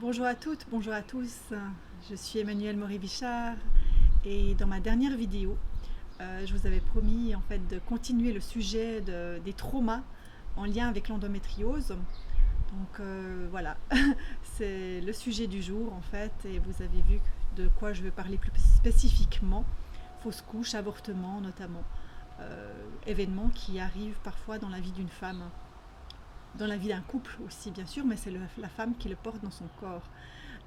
Bonjour à toutes, bonjour à tous. Je suis Emmanuelle Maury-Bichard et dans ma dernière vidéo, je vous avais promis en fait de continuer le sujet des traumas en lien avec l'endométriose. Donc voilà, c'est le sujet du jour en fait et vous avez vu de quoi je veux parler plus spécifiquement. Fausse couche, avortement notamment, événements qui arrivent parfois dans la vie d'une femme. Dans la vie d'un couple aussi bien sûr, mais c'est la femme qui le porte dans son corps.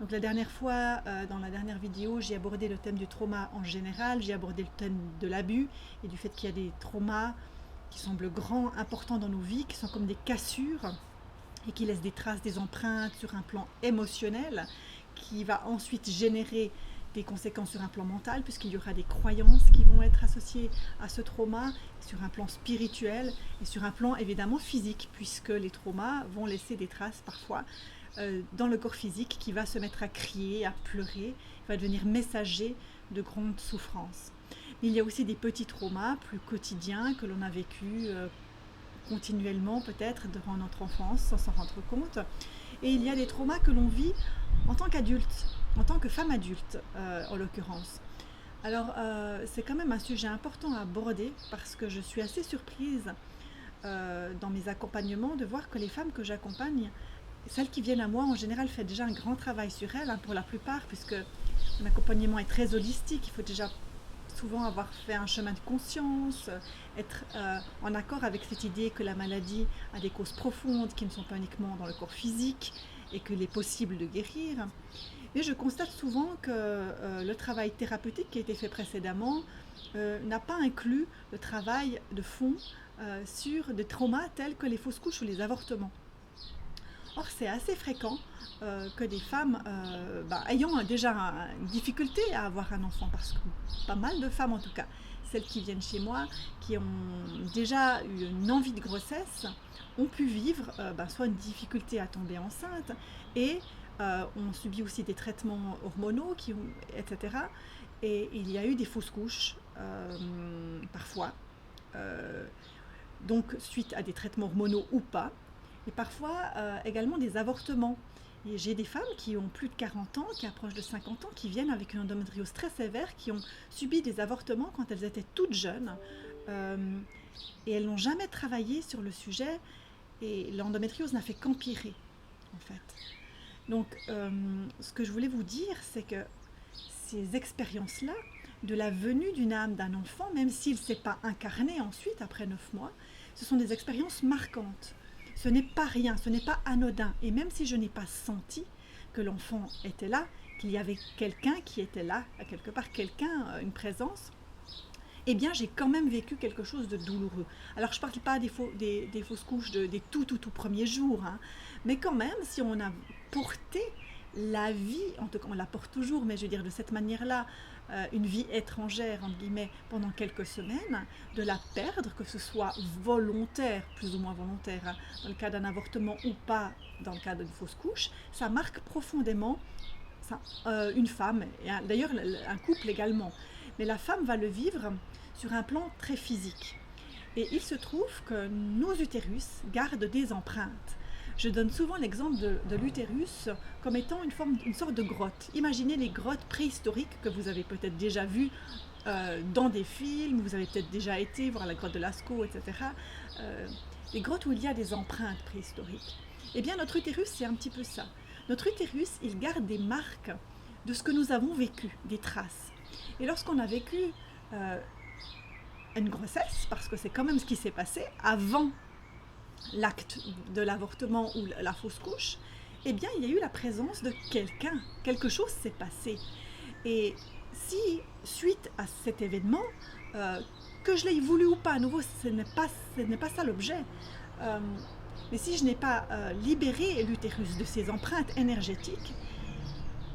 Donc la dernière fois, dans la dernière vidéo, j'ai abordé le thème du trauma en général, j'ai abordé le thème de l'abus et du fait qu'il y a des traumas qui semblent grands, importants dans nos vies, qui sont comme des cassures et qui laissent des traces, des empreintes sur un plan émotionnel, qui va ensuite générer des conséquences sur un plan mental, puisqu'il y aura des croyances qui vont être associées à ce trauma, sur un plan spirituel et sur un plan évidemment physique, puisque les traumas vont laisser des traces parfois dans le corps physique qui va se mettre à crier, à pleurer, va devenir messager de grandes souffrances. Mais il y a aussi des petits traumas plus quotidiens que l'on a vécu continuellement peut-être durant notre enfance sans s'en rendre compte. Et il y a des traumas que l'on vit en tant qu'adulte, en tant que femme adulte en l'occurrence. Alors c'est quand même un sujet important à aborder parce que je suis assez surprise dans mes accompagnements de voir que les femmes que j'accompagne, celles qui viennent à moi en général font déjà un grand travail sur elles, pour la plupart, puisque mon accompagnement est très holistique. Il faut déjà souvent avoir fait un chemin de conscience, être en accord avec cette idée que la maladie a des causes profondes qui ne sont pas uniquement dans le corps physique et qu'il est possible de guérir. Mais je constate souvent que le travail thérapeutique qui a été fait précédemment n'a pas inclus le travail de fond sur des traumas tels que les fausses couches ou les avortements. Or, c'est assez fréquent que des femmes ayant déjà une difficulté à avoir un enfant, parce que pas mal de femmes en tout cas, celles qui viennent chez moi, qui ont déjà eu une envie de grossesse, ont pu vivre soit une difficulté à tomber enceinte et ont subi aussi des traitements hormonaux, etc. Et il y a eu des fausses couches parfois, donc suite à des traitements hormonaux ou pas. Et parfois également des avortements. Et j'ai des femmes qui ont plus de 40 ans, qui approchent de 50 ans, qui viennent avec une endométriose très sévère, qui ont subi des avortements quand elles étaient toutes jeunes. Et elles n'ont jamais travaillé sur le sujet. Et l'endométriose n'a fait qu'empirer, en fait. Donc, ce que je voulais vous dire, c'est que ces expériences-là, de la venue d'une âme, d'un enfant, même s'il ne s'est pas incarné ensuite, après 9 mois, ce sont des expériences marquantes. Ce n'est pas rien, ce n'est pas anodin. Et même si je n'ai pas senti que l'enfant était là, qu'il y avait quelqu'un qui était là, à quelque part quelqu'un, une présence, eh bien j'ai quand même vécu quelque chose de douloureux. Alors je ne parle pas des fausses couches des tout premiers jours, hein, mais quand même, si on a porté la vie, en tout cas on la porte toujours, mais je veux dire de cette manière-là, une vie étrangère, entre guillemets, pendant quelques semaines, de la perdre, que ce soit volontaire, plus ou moins volontaire, hein, dans le cas d'un avortement ou pas dans le cas d'une fausse couche, ça marque profondément une femme, et d'ailleurs un couple également. Mais la femme va le vivre sur un plan très physique. Et il se trouve que nos utérus gardent des empreintes. Je donne souvent l'exemple de l'utérus comme étant une sorte de grotte. Imaginez les grottes préhistoriques que vous avez peut-être déjà vues dans des films, vous avez peut-être déjà été voir la grotte de Lascaux, etc. Les grottes où il y a des empreintes préhistoriques. Eh bien, notre utérus, c'est un petit peu ça. Notre utérus, il garde des marques de ce que nous avons vécu, des traces. Et lorsqu'on a vécu une grossesse, parce que c'est quand même ce qui s'est passé avant l'acte de l'avortement ou la fausse couche, eh bien il y a eu la présence de quelqu'un, quelque chose s'est passé. Et si, suite à cet événement, que je l'ai voulu ou pas, à nouveau ce n'est pas ça l'objet, mais si je n'ai pas libéré l'utérus de ses empreintes énergétiques,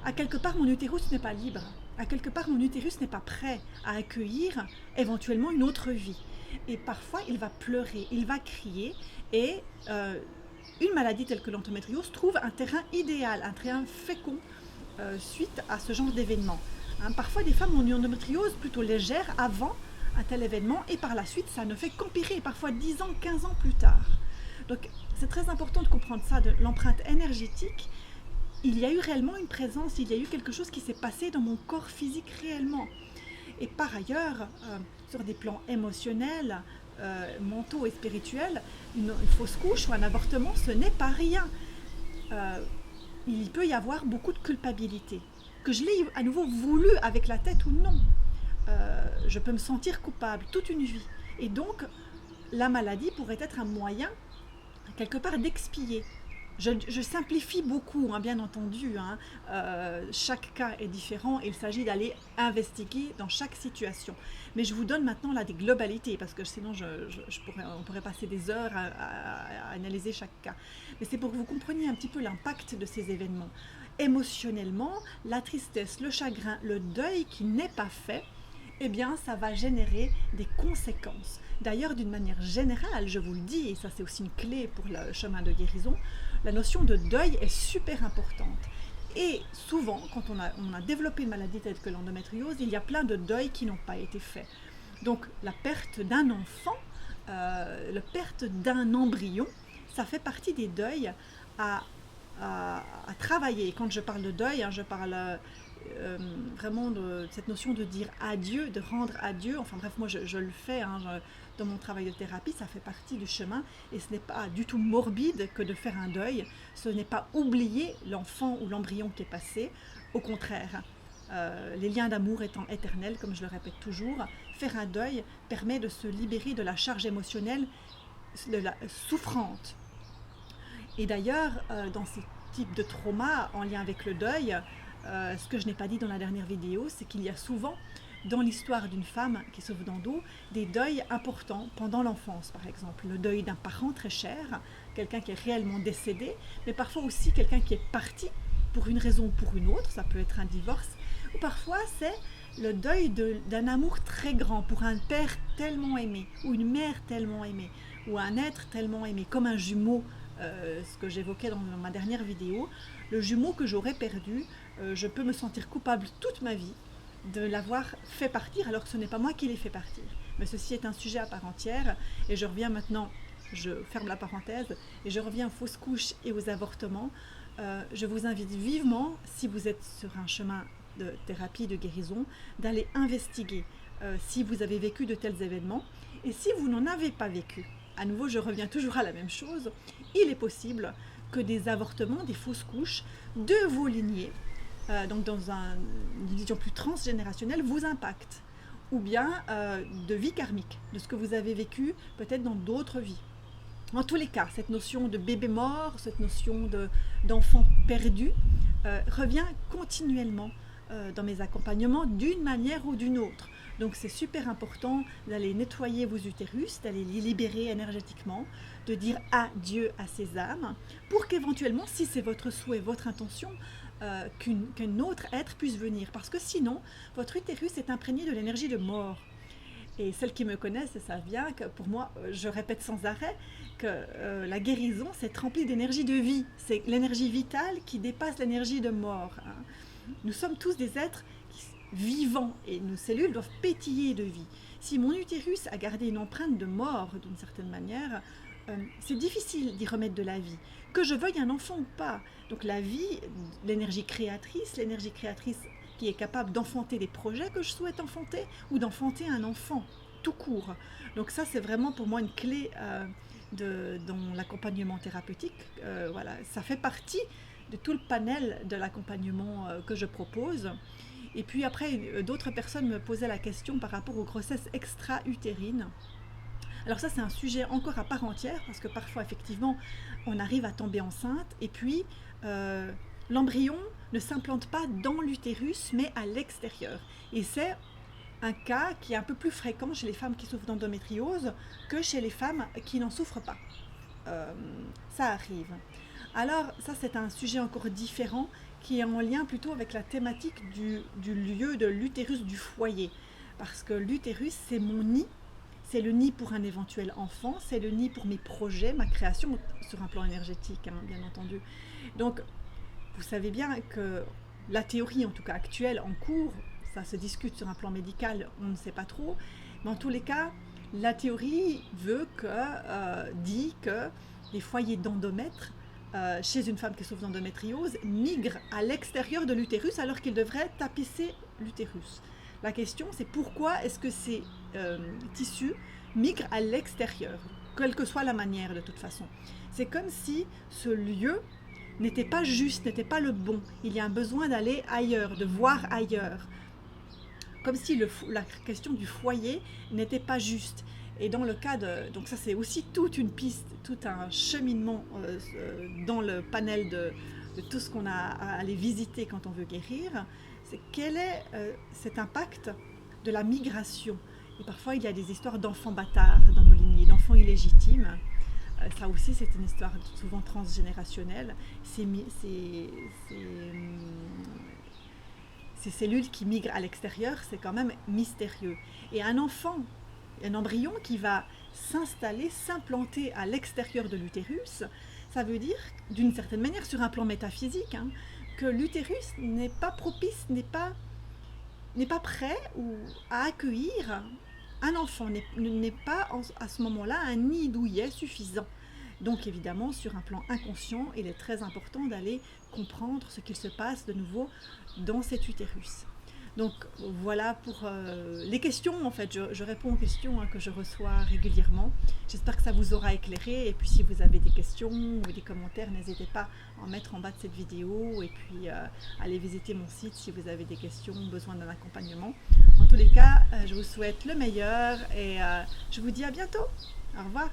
à quelque part mon utérus n'est pas libre, à quelque part mon utérus n'est pas prêt à accueillir éventuellement une autre vie. Et parfois il va pleurer, il va crier, et une maladie telle que l'endométriose trouve un terrain idéal, un terrain fécond suite à ce genre d'événement. Hein, parfois des femmes ont une endométriose plutôt légère avant un tel événement et par la suite ça ne fait qu'empirer, parfois 10 ans, 15 ans plus tard. Donc c'est très important de comprendre ça, de l'empreinte énergétique il y a eu réellement une présence, il y a eu quelque chose qui s'est passé dans mon corps physique réellement. Et par ailleurs, sur des plans émotionnels, mentaux et spirituels, une fausse couche ou un avortement, ce n'est pas rien. Il peut y avoir beaucoup de culpabilité. Que je l'ai à nouveau voulu avec la tête ou non, je peux me sentir coupable toute une vie. Et donc, la maladie pourrait être un moyen, quelque part, d'expier. Je simplifie beaucoup, hein, bien entendu. Chaque cas est différent et il s'agit d'aller investiguer dans chaque situation. Mais je vous donne maintenant là des globalités parce que sinon on pourrait passer des heures à analyser chaque cas. Mais c'est pour que vous compreniez un petit peu l'impact de ces événements. Émotionnellement, la tristesse, le chagrin, le deuil qui n'est pas fait, eh bien, ça va générer des conséquences. D'ailleurs, d'une manière générale, je vous le dis, et ça c'est aussi une clé pour le chemin de guérison, la notion de deuil est super importante. Et souvent, quand on a développé une maladie telle que l'endométriose, il y a plein de deuils qui n'ont pas été faits. Donc, la perte d'un enfant, la perte d'un embryon, ça fait partie des deuils à travailler. Quand je parle de deuil, je parle vraiment de cette notion de dire adieu, de rendre adieu. Enfin bref, moi je le fais dans mon travail de thérapie, ça fait partie du chemin et ce n'est pas du tout morbide que de faire un deuil. Ce n'est pas oublier l'enfant ou l'embryon qui est passé. Au contraire, les liens d'amour étant éternels, comme je le répète toujours, faire un deuil permet de se libérer de la charge émotionnelle souffrante. Et d'ailleurs, dans ces types de traumas en lien avec le deuil, ce que je n'ai pas dit dans la dernière vidéo, c'est qu'il y a souvent, dans l'histoire d'une femme qui souffre d'endo, des deuils importants pendant l'enfance, par exemple. Le deuil d'un parent très cher, quelqu'un qui est réellement décédé, mais parfois aussi quelqu'un qui est parti pour une raison ou pour une autre, ça peut être un divorce, ou parfois c'est le deuil d'un amour très grand pour un père tellement aimé, ou une mère tellement aimée, ou un être tellement aimé, comme un jumeau, ce que j'évoquais dans ma dernière vidéo, le jumeau que j'aurais perdu, je peux me sentir coupable toute ma vie de l'avoir fait partir alors que ce n'est pas moi qui l'ai fait partir. Mais ceci est un sujet à part entière et je reviens maintenant, je ferme la parenthèse et je reviens aux fausses couches et aux avortements. Je vous invite vivement, si vous êtes sur un chemin de thérapie, de guérison, d'aller investiguer si vous avez vécu de tels événements et si vous n'en avez pas vécu. À nouveau, je reviens toujours à la même chose. Il est possible que des avortements, des fausses couches de vos lignées, donc dans une vision plus transgénérationnelle, vous impactent. Ou bien de vie karmique, de ce que vous avez vécu peut-être dans d'autres vies. En tous les cas, cette notion de bébé mort, cette notion d'enfant perdu revient continuellement dans mes accompagnements d'une manière ou d'une autre. Donc c'est super important d'aller nettoyer vos utérus, d'aller les libérer énergétiquement, de dire adieu à ces âmes, pour qu'éventuellement, si c'est votre souhait, votre intention, qu'un autre être puisse venir. Parce que sinon, votre utérus est imprégné de l'énergie de mort. Et celles qui me connaissent savent bien que pour moi, je répète sans arrêt que la guérison, c'est rempli d'énergie de vie. C'est l'énergie vitale qui dépasse l'énergie de mort. Nous sommes tous des êtres vivants et nos cellules doivent pétiller de vie. Si mon utérus a gardé une empreinte de mort d'une certaine manière, c'est difficile d'y remettre de la vie, que je veuille un enfant ou pas. Donc la vie, l'énergie créatrice qui est capable d'enfanter des projets que je souhaite enfanter ou d'enfanter un enfant tout court. Donc ça c'est vraiment pour moi une clé dans l'accompagnement thérapeutique. Voilà, ça fait partie de tout le panel de l'accompagnement que je propose. Et puis après, d'autres personnes me posaient la question par rapport aux grossesses extra-utérines. Alors ça, c'est un sujet encore à part entière, parce que parfois, effectivement, on arrive à tomber enceinte, et puis l'embryon ne s'implante pas dans l'utérus, mais à l'extérieur. Et c'est un cas qui est un peu plus fréquent chez les femmes qui souffrent d'endométriose que chez les femmes qui n'en souffrent pas. Ça arrive. Alors ça, c'est un sujet encore différent, qui est en lien plutôt avec la thématique du lieu de l'utérus du foyer. Parce que l'utérus, c'est mon nid, c'est le nid pour un éventuel enfant, c'est le nid pour mes projets, ma création sur un plan énergétique, bien entendu. Donc, vous savez bien que la théorie, en tout cas actuelle, en cours, ça se discute sur un plan médical, on ne sait pas trop, mais en tous les cas, la théorie dit que les foyers d'endomètre chez une femme qui souffre d'endométriose migre à l'extérieur de l'utérus alors qu'il devrait tapisser l'utérus. La question, c'est pourquoi est-ce que ces tissus migrent à l'extérieur, quelle que soit la manière de toute façon. C'est comme si ce lieu n'était pas juste, n'était pas le bon. Il y a un besoin d'aller ailleurs, de voir ailleurs. Comme si la question du foyer n'était pas juste. Et dans le cas de... Donc ça c'est aussi toute une piste, tout un cheminement dans le panel de tout ce qu'on a à aller visiter quand on veut guérir. C'est quel est cet impact de la migration. Et parfois il y a des histoires d'enfants bâtards dans nos lignées, d'enfants illégitimes. Ça aussi c'est une histoire souvent transgénérationnelle. Ces cellules qui migrent à l'extérieur, c'est quand même mystérieux. Et un enfant, un embryon qui va s'installer, s'implanter à l'extérieur de l'utérus, ça veut dire, d'une certaine manière, sur un plan métaphysique, que l'utérus n'est pas propice, n'est pas prêt à accueillir un enfant, n'est pas à ce moment-là un nid douillet suffisant. Donc évidemment, sur un plan inconscient, il est très important d'aller comprendre ce qu'il se passe de nouveau dans cet utérus. Donc voilà pour les questions, en fait, je réponds aux questions que je reçois régulièrement. J'espère que ça vous aura éclairé, et puis si vous avez des questions ou des commentaires, n'hésitez pas à en mettre en bas de cette vidéo, et puis allez visiter mon site si vous avez des questions, besoin d'un accompagnement. En tous les cas, je vous souhaite le meilleur, et je vous dis à bientôt. Au revoir.